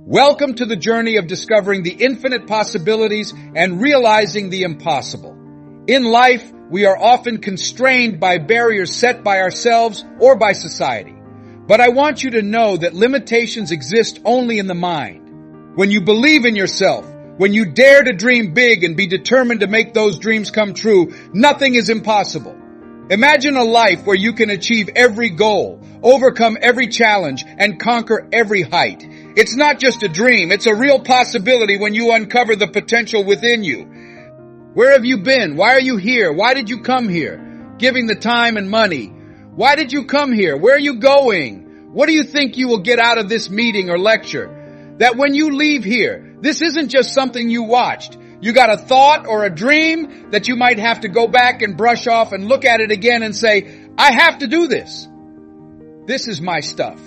Welcome to the journey of discovering the infinite possibilities and realizing the impossible. In life, we are often constrained by barriers set by ourselves or by society. But I want you to know that limitations exist only in the mind. When you believe in yourself, when you dare to dream big and be determined to make those dreams come true, nothing is impossible. Imagine a life where you can achieve every goal, overcome every challenge, and conquer every height. It's not just a dream, it's a real possibility when you uncover the potential within you. Where have you been? Why are you here? Why did you come here? Giving the time and money. Why did you come here? Where are you going? What do you think you will get out of this meeting or lecture? That when you leave here, this isn't just something you watched. You got a thought or a dream that you might have to go back and brush off and look at it again and say, I have to do this. This is my stuff.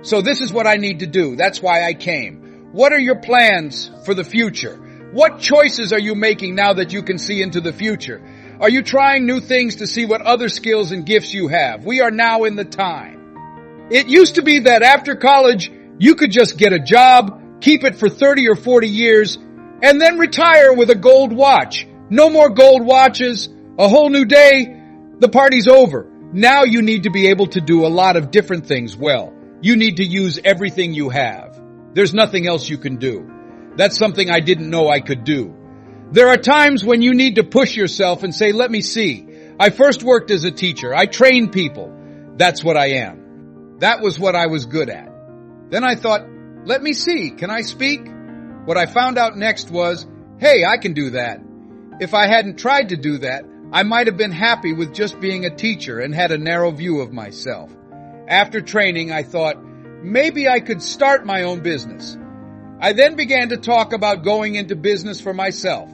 So this is what I need to do. That's why I came. What are your plans for the future? What choices are you making now that you can see into the future? Are you trying new things to see what other skills and gifts you have? We are now in the time. It used to be that after college, you could just get a job, keep it for 30 or 40 years, and then retire with a gold watch. No more gold watches, a whole new day, the party's over. Now you need to be able to do a lot of different things well. You need to use everything you have. There's nothing else you can do. That's something I didn't know I could do. There are times when you need to push yourself and say, let me see. I first worked as a teacher. I trained people. That's what I am. That was what I was good at. Then I thought, let me see. Can I speak? What I found out next was, hey, I can do that. If I hadn't tried to do that, I might have been happy with just being a teacher and had a narrow view of myself. After training, I thought, maybe I could start my own business. I then began to talk about going into business for myself.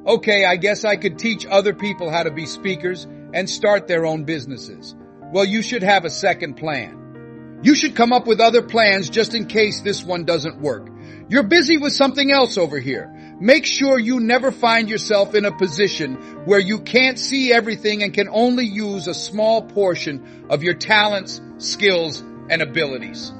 Okay, I guess I could teach other people how to be speakers and start their own businesses. Well, you should have a second plan. You should come up with other plans just in case this one doesn't work. You're busy with something else over here. Make sure you never find yourself in a position where you can't see everything and can only use a small portion of your talents, skills, and abilities.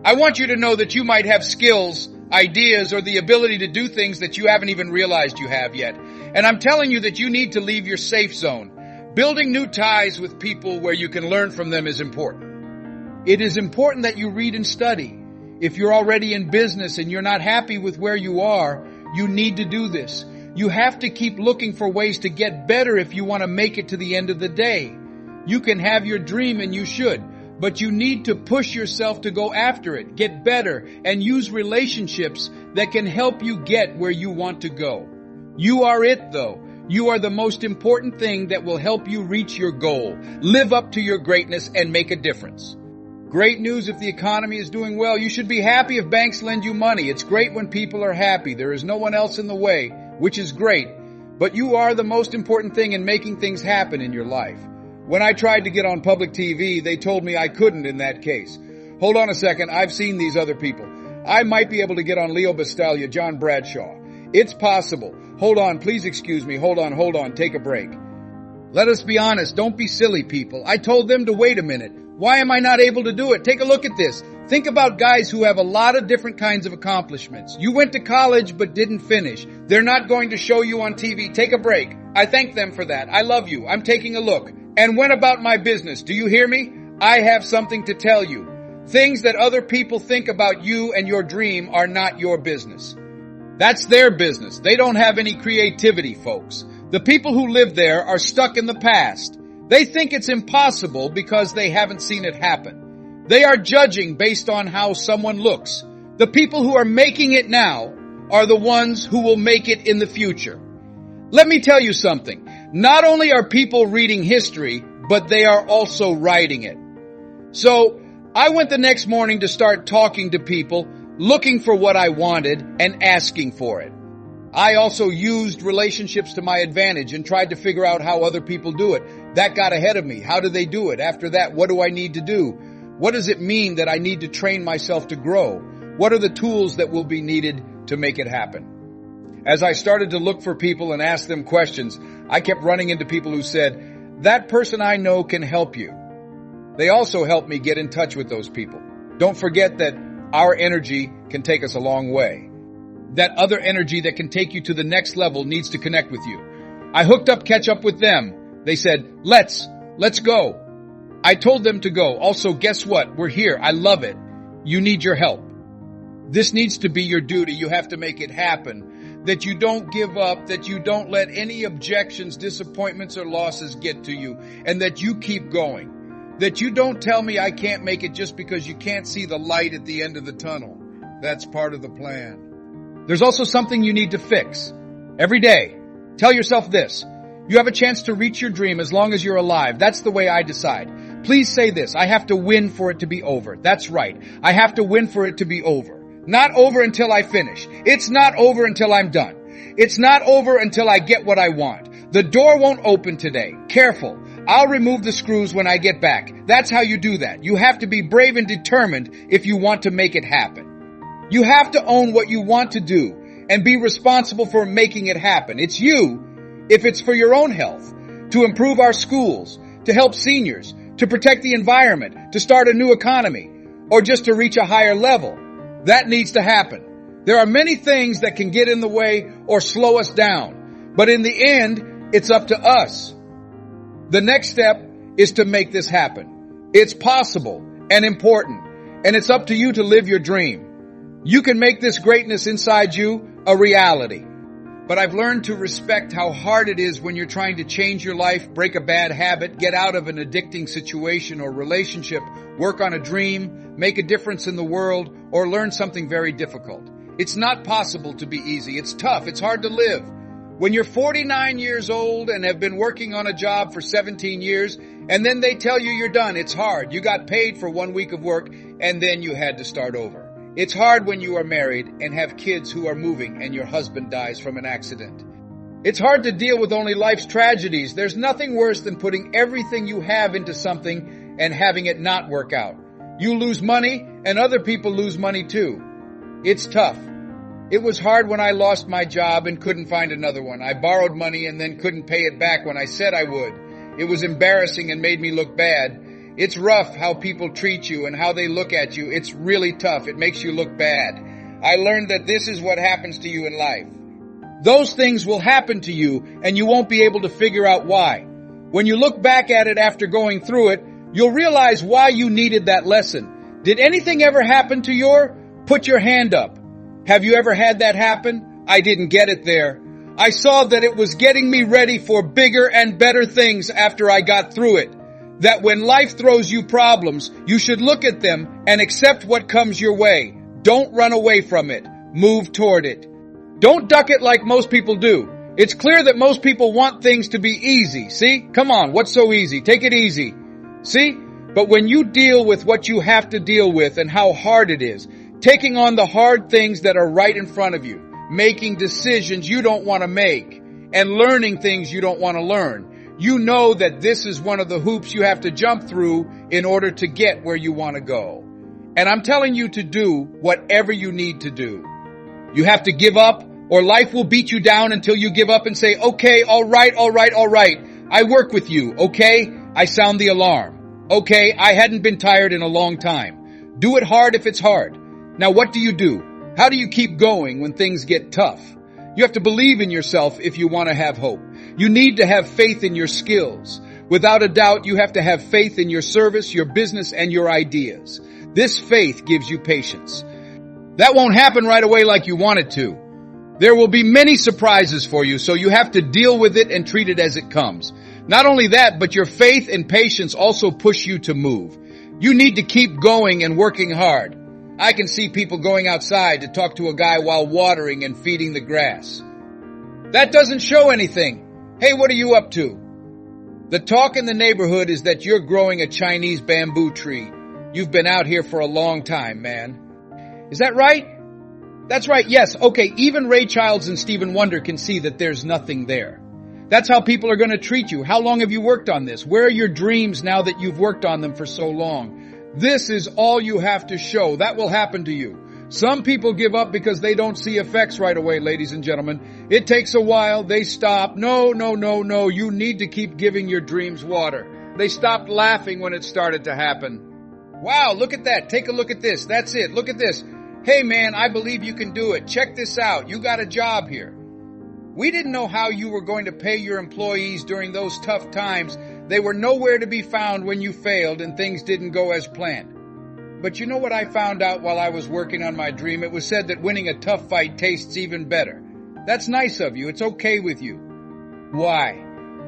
I want you to know that you might have skills, ideas, or the ability to do things that you haven't even realized you have yet. And I'm telling you that you need to leave your safe zone. Building new ties with people where you can learn from them is important. It is important that you read and study. If you're already in business and you're not happy with where you are, you need to do this. You have to keep looking for ways to get better if you want to make it to the end of the day. You can have your dream and you should, but you need to push yourself to go after it, get better, and use relationships that can help you get where you want to go. You are it, though. You are the most important thing that will help you reach your goal, live up to your greatness, and make a difference. Great news if the economy is doing well. You should be happy if banks lend you money. It's great when people are happy. There is no one else in the way, which is great. But you are the most important thing in making things happen in your life. When I tried to get on public TV, they told me I couldn't in that case. Hold on a second. I've seen these other people. I might be able to get on Leo Bastalia, John Bradshaw. It's possible. Hold on. Please excuse me. Hold on. Take a break. Let us be honest. Don't be silly, people. I told them to wait a minute. Why am I not able to do it? Take a look at this. Think about guys who have a lot of different kinds of accomplishments. You went to college but didn't finish. They're not going to show you on TV. Take a break. I thank them for that. I love you. I'm taking a look. And when about my business? Do you hear me? I have something to tell you. Things that other people think about you and your dream are not your business. That's their business. They don't have any creativity, folks. The people who live there are stuck in the past. They think it's impossible because they haven't seen it happen. They are judging based on how someone looks. The people who are making it now are the ones who will make it in the future. Let me tell you something. Not only are people reading history, but they are also writing it. So I went the next morning to start talking to people, looking for what I wanted and asking for it. I also used relationships to my advantage and tried to figure out how other people do it. That got ahead of me. How do they do it? After that, what do I need to do? What does it mean that I need to train myself to grow? What are the tools that will be needed to make it happen? As I started to look for people and ask them questions, I kept running into people who said, that person I know can help you. They also helped me get in touch with those people. Don't forget that our energy can take us a long way. That other energy that can take you to the next level needs to connect with you. I hooked up catch up with them. They said, let's go. I told them to go. Also, guess what? We're here. I love it. You need your help. This needs to be your duty. You have to make it happen. That you don't give up, that you don't let any objections, disappointments, or losses get to you, and that you keep going. That you don't tell me I can't make it just because you can't see the light at the end of the tunnel. That's part of the plan. There's also something you need to fix. Every day, tell yourself this. You have a chance to reach your dream as long as you're alive. That's the way I decide. Please say this. I have to win for it to be over. That's right. I have to win for it to be over. Not over until I finish. It's not over until I'm done. It's not over until I get what I want. The door won't open today. Careful. I'll remove the screws when I get back. That's how you do that. You have to be brave and determined if you want to make it happen. You have to own what you want to do and be responsible for making it happen. It's you, if it's for your own health, to improve our schools, to help seniors, to protect the environment, to start a new economy, or just to reach a higher level. That needs to happen. There are many things that can get in the way or slow us down, but in the end, it's up to us. The next step is to make this happen. It's possible and important, and it's up to you to live your dream. You can make this greatness inside you a reality. But I've learned to respect how hard it is when you're trying to change your life, break a bad habit, get out of an addicting situation or relationship, work on a dream, make a difference in the world, or learn something very difficult. It's not possible to be easy. It's tough. It's hard to live. When you're 49 years old and have been working on a job for 17 years, and then they tell you you're done, it's hard. You got paid for 1 week of work, and then you had to start over. It's hard when you are married and have kids who are moving and your husband dies from an accident. It's hard to deal with only life's tragedies. There's nothing worse than putting everything you have into something and having it not work out. You lose money and other people lose money too. It's tough. It was hard when I lost my job and couldn't find another one. I borrowed money and then couldn't pay it back when I said I would. It was embarrassing and made me look bad. It's rough how people treat you and how they look at you. It's really tough. It makes you look bad. I learned that this is what happens to you in life. Those things will happen to you and you won't be able to figure out why. When you look back at it after going through it, you'll realize why you needed that lesson. Did anything ever happen to you? Put your hand up. Have you ever had that happen? I didn't get it there. I saw that it was getting me ready for bigger and better things after I got through it. That when life throws you problems, you should look at them and accept what comes your way. Don't run away from it. Move toward it. Don't duck it like most people do. It's clear that most people want things to be easy. See? Come on, what's so easy? Take it easy. See? But when you deal with what you have to deal with and how hard it is, taking on the hard things that are right in front of you, making decisions you don't want to make, and learning things you don't want to learn, you know that this is one of the hoops you have to jump through in order to get where you want to go. And I'm telling you to do whatever you need to do. You have to give up, or life will beat you down until you give up and say, okay, all right. I work with you, okay? I sound the alarm. Okay, I hadn't been tired in a long time. Do it hard if it's hard. Now what do? How do you keep going when things get tough? You have to believe in yourself if you want to have hope. You need to have faith in your skills. Without a doubt, you have to have faith in your service, your business, and your ideas. This faith gives you patience. That won't happen right away like you want it to. There will be many surprises for you, so you have to deal with it and treat it as it comes. Not only that, but your faith and patience also push you to move. You need to keep going and working hard. I can see people going outside to talk to a guy while watering and feeding the grass. That doesn't show anything. Hey, what are you up to? The talk in the neighborhood is that you're growing a Chinese bamboo tree. You've been out here for a long time, man. Is that right? That's right, yes. Okay, even Ray Charles and Stephen Wonder can see that there's nothing there. That's how people are going to treat you. How long have you worked on this? Where are your dreams now that you've worked on them for so long? This is all you have to show. That will happen to you. Some people give up because they don't see effects right away, ladies and gentlemen. It takes a while. They stop. No. You need to keep giving your dreams water. They stopped laughing when it started to happen. Wow, look at that. Take a look at this. That's it. Look at this. Hey man, I believe you can do it. Check this out. You got a job here. We didn't know how you were going to pay your employees during those tough times. They were nowhere to be found when you failed and things didn't go as planned. But you know what I found out while I was working on my dream? It was said that winning a tough fight tastes even better. That's nice of you. It's okay with you. Why?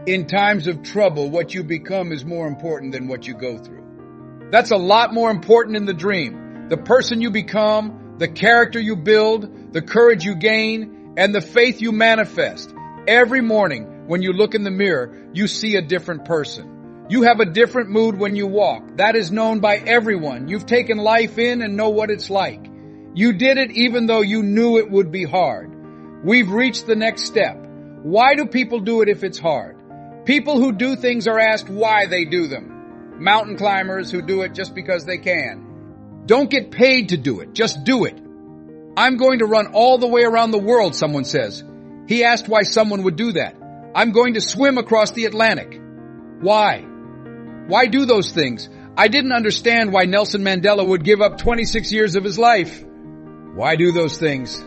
In times of trouble, what you become is more important than what you go through. That's a lot more important in the dream. The person you become, the character you build, the courage you gain, and the faith you manifest. Every morning, when you look in the mirror, you see a different person. You have a different mood when you walk. That is known by everyone. You've taken life in and know what it's like. You did it even though you knew it would be hard. We've reached the next step. Why do people do it if it's hard? People who do things are asked why they do them. Mountain climbers who do it just because they can. Don't get paid to do it. Just do it. I'm going to run all the way around the world, someone says. He asked why someone would do that. I'm going to swim across the Atlantic. Why? Why do those things? I didn't understand why Nelson Mandela would give up 26 years of his life. Why do those things?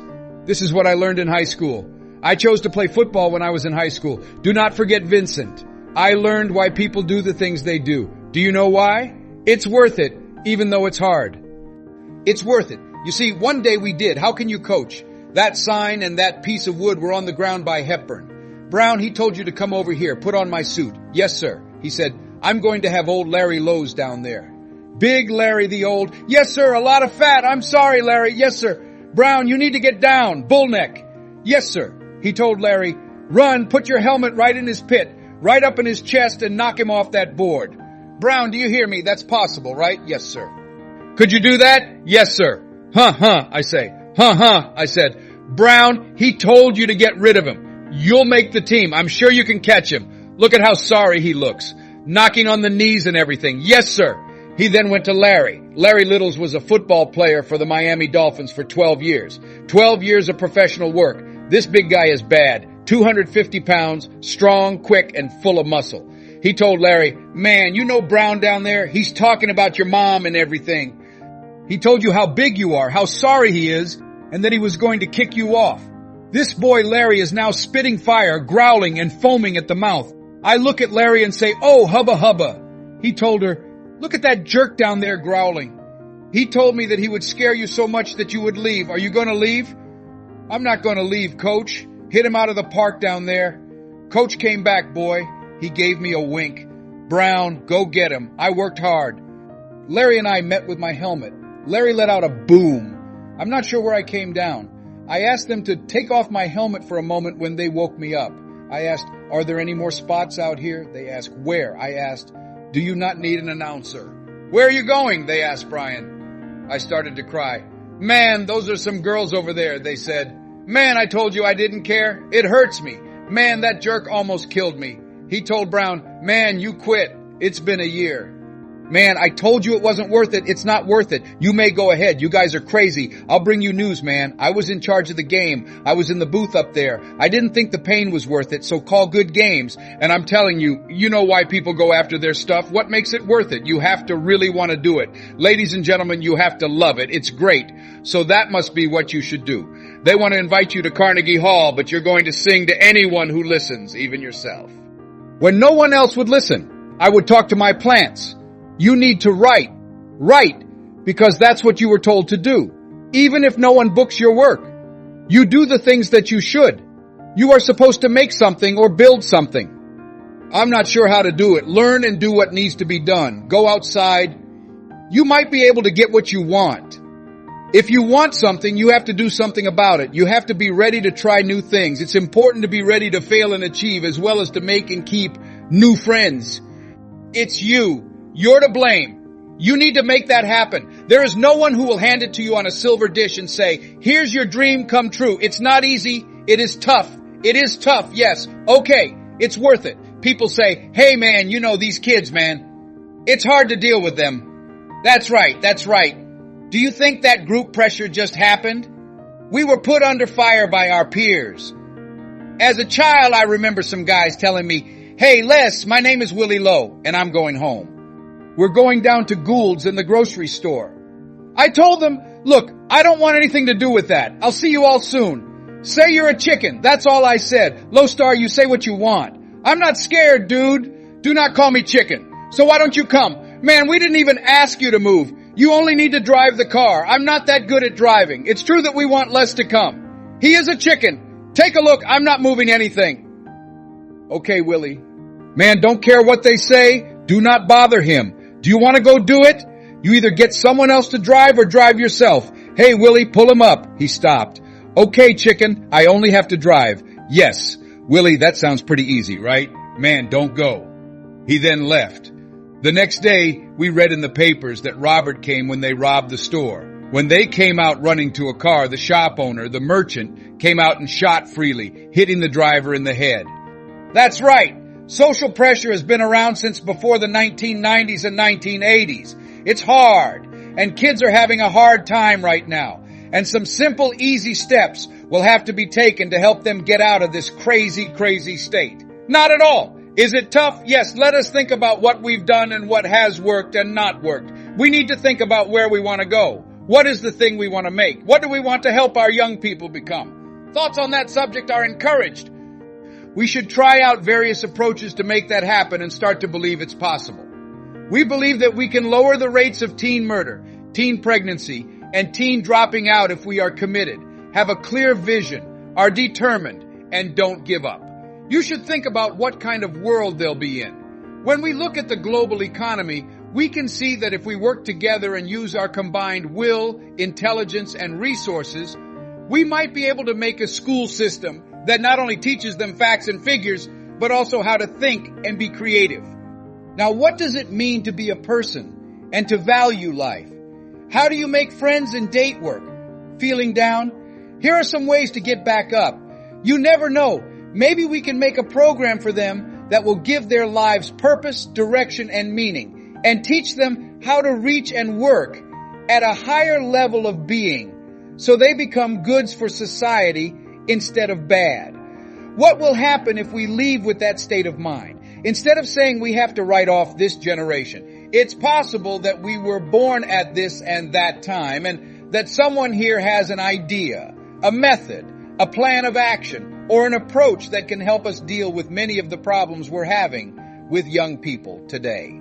This is what I learned in high school. I chose to play football when I was in high school. Do not forget Vincent. I learned why people do the things they do. Do you know why? It's worth it, even though it's hard. It's worth it. You see, one day we did. How can you coach? That sign and that piece of wood were on the ground by Hepburn. Brown, he told you to come over here. Put on my suit. Yes, sir. He said, I'm going to have old Larry Lowe's down there. Big Larry the old. Yes, sir. A lot of fat. I'm sorry, Larry. Yes, sir. Brown, you need to get down. Bull neck. Yes, sir. He told Larry, run, put your helmet right in his pit, right up in his chest and knock him off that board. Brown, do you hear me? That's possible, right? Yes, sir. Could you do that? Yes, sir. I say. I said. Brown, he told you to get rid of him. You'll make the team. I'm sure you can catch him. Look at how sorry he looks. Knocking on the knees and everything. Yes, sir. He then went to Larry. Larry Littles was a football player for the Miami Dolphins for 12 years. 12 years of professional work. This big guy is bad. 250 pounds, strong, quick, and full of muscle. He told Larry, man, you know Brown down there? He's talking about your mom and everything. He told you how big you are, how sorry he is, and that he was going to kick you off. This boy Larry is now spitting fire, growling, and foaming at the mouth. I look at Larry and say, oh, hubba hubba. He told her, look at that jerk down there growling. He told me that he would scare you so much that you would leave. Are you going to leave? I'm not going to leave, Coach. Hit him out of the park down there. Coach came back, boy. He gave me a wink. Brown, go get him. I worked hard. Larry and I met with my helmet. Larry let out a boom. I'm not sure where I came down. I asked them to take off my helmet for a moment when they woke me up. I asked, are there any more spots out here? They asked, where? I asked, do you not need an announcer? Where are you going? They asked Brian. I started to cry. Man, those are some girls over there, they said. Man, I told you I didn't care. It hurts me. Man, that jerk almost killed me. He told Brown, man, you quit. It's been a year. Man, I told you it wasn't worth it. It's not worth it. You may go ahead. You guys are crazy. I'll bring you news, man. I was in charge of the game. I was in the booth up there. I didn't think the pain was worth it, so call good games. And I'm telling you, you know why people go after their stuff. What makes it worth it? You have to really want to do it. Ladies and gentlemen, you have to love it. It's great. So that must be what you should do. They want to invite you to Carnegie Hall, but you're going to sing to anyone who listens, even yourself. When no one else would listen, I would talk to my plants. You need to write, because that's what you were told to do. Even if no one books your work, you do the things that you should. You are supposed to make something or build something. I'm not sure how to do it. Learn and do what needs to be done. Go outside. You might be able to get what you want. If you want something, you have to do something about it. You have to be ready to try new things. It's important to be ready to fail and achieve as well as to make and keep new friends. It's you. You're to blame. You need to make that happen. There is no one who will hand it to you on a silver dish and say, here's your dream come true. It's not easy. It is tough. It is tough. Yes. Okay. It's worth it. People say, hey man, you know these kids, man. It's hard to deal with them. That's right. That's right. Do you think that group pressure just happened? We were put under fire by our peers. As a child, I remember some guys telling me, hey Les, my name is Willie Lowe and I'm going home. we're going down to Gould's in the grocery store. I told them, look, I don't want anything to do with that. I'll see you all soon. Say you're a chicken. That's all I said. Low Star, you say what you want. I'm not scared, dude. Do not call me chicken. So why don't you come? Man, we didn't even ask you to move. You only need to drive the car. I'm not that good at driving. It's true that we want Les to come. He is a chicken. Take a look. I'm not moving anything. Okay, Willie. Man, don't care what they say. Do not bother him. Do you want to go do it? You either get someone else to drive or drive yourself. Hey, Willie, pull him up. He stopped. Okay, chicken, I only have to drive. Yes. Willie, that sounds pretty easy, right? Man, don't go. He then left. The next day, we read in the papers that Robert came when they robbed the store. When they came out running to a car, the shop owner, the merchant, came out and shot freely, hitting the driver in the head. That's right. Social pressure has been around since before the 1990s and 1980s. It's hard, and kids are having a hard time right now. And some simple, easy steps will have to be taken to help them get out of this crazy, crazy state. Not at all. Is it tough? Yes, let us think about what we've done and what has worked and not worked. We need to think about where we want to go. What is the thing we want to make? What do we want to help our young people become? Thoughts on that subject are encouraged. We should try out various approaches to make that happen and start to believe it's possible. We believe that we can lower the rates of teen murder, teen pregnancy, and teen dropping out if we are committed, have a clear vision, are determined, and don't give up. You should think about what kind of world they'll be in. When we look at the global economy, we can see that if we work together and use our combined will, intelligence, and resources, we might be able to make a school system that not only teaches them facts and figures, but also how to think and be creative. Now, what does it mean to be a person and to value life? How do you make friends and date work? Feeling down? Here are some ways to get back up. You never know. Maybe we can make a program for them that will give their lives purpose, direction, and meaning, and teach them how to reach and work at a higher level of being, so they become goods for society instead of bad. What will happen if we leave with that state of mind? Instead of saying we have to write off this generation, it's possible that we were born at this and that time, and that someone here has an idea, a method, a plan of action, or an approach that can help us deal with many of the problems we're having with young people today.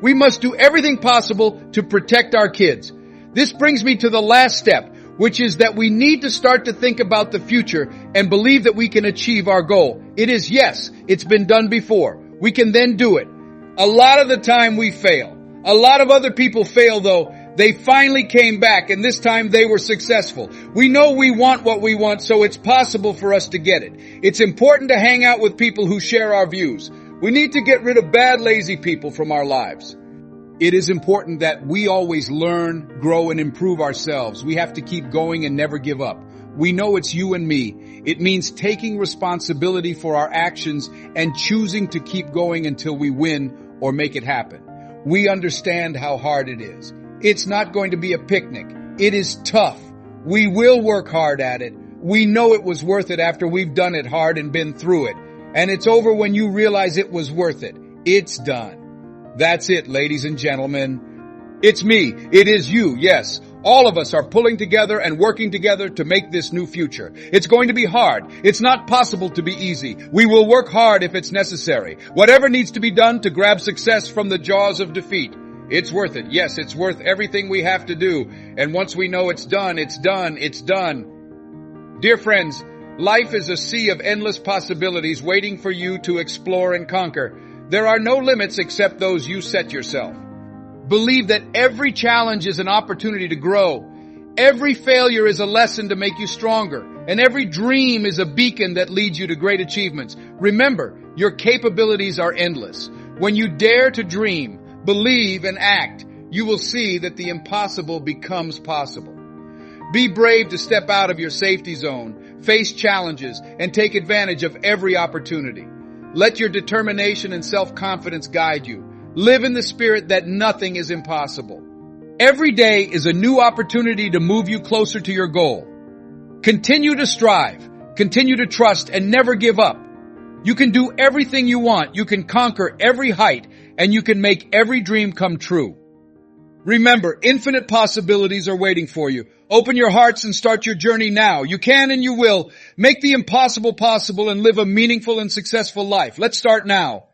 We must do everything possible to protect our kids. This brings me to the last step, which is that we need to start to think about the future and believe that we can achieve our goal. It is, yes, it's been done before. We can then do it. A lot of the time we fail. A lot of other people fail, though. They finally came back, and this time they were successful. We know we want what we want, so it's possible for us to get it. It's important to hang out with people who share our views. We need to get rid of bad, lazy people from our lives. It is important that we always learn, grow, and improve ourselves. We have to keep going and never give up. We know it's you and me. It means taking responsibility for our actions and choosing to keep going until we win or make it happen. We understand how hard it is. It's not going to be a picnic. It is tough. We will work hard at it. We know it was worth it after we've done it hard and been through it. And it's over when you realize it was worth it. It's done. That's it, ladies and gentlemen. It's me. It is you. Yes. All of us are pulling together and working together to make this new future. It's going to be hard. It's not possible to be easy. We will work hard if it's necessary. Whatever needs to be done to grab success from the jaws of defeat. It's worth it. Yes, it's worth everything we have to do. And once we know it's done, it's done, it's done. Dear friends, life is a sea of endless possibilities waiting for you to explore and conquer. There are no limits except those you set yourself. Believe that every challenge is an opportunity to grow. Every failure is a lesson to make you stronger. And every dream is a beacon that leads you to great achievements. Remember, your capabilities are endless. When you dare to dream, believe, and act, you will see that the impossible becomes possible. Be brave to step out of your safety zone, face challenges, and take advantage of every opportunity. Let your determination and self-confidence guide you. Live in the spirit that nothing is impossible. Every day is a new opportunity to move you closer to your goal. Continue to strive, continue to trust, and never give up. You can do everything you want. You can conquer every height, and you can make every dream come true. Remember, infinite possibilities are waiting for you. Open your hearts and start your journey now. You can and you will. Make the impossible possible and live a meaningful and successful life. Let's start now.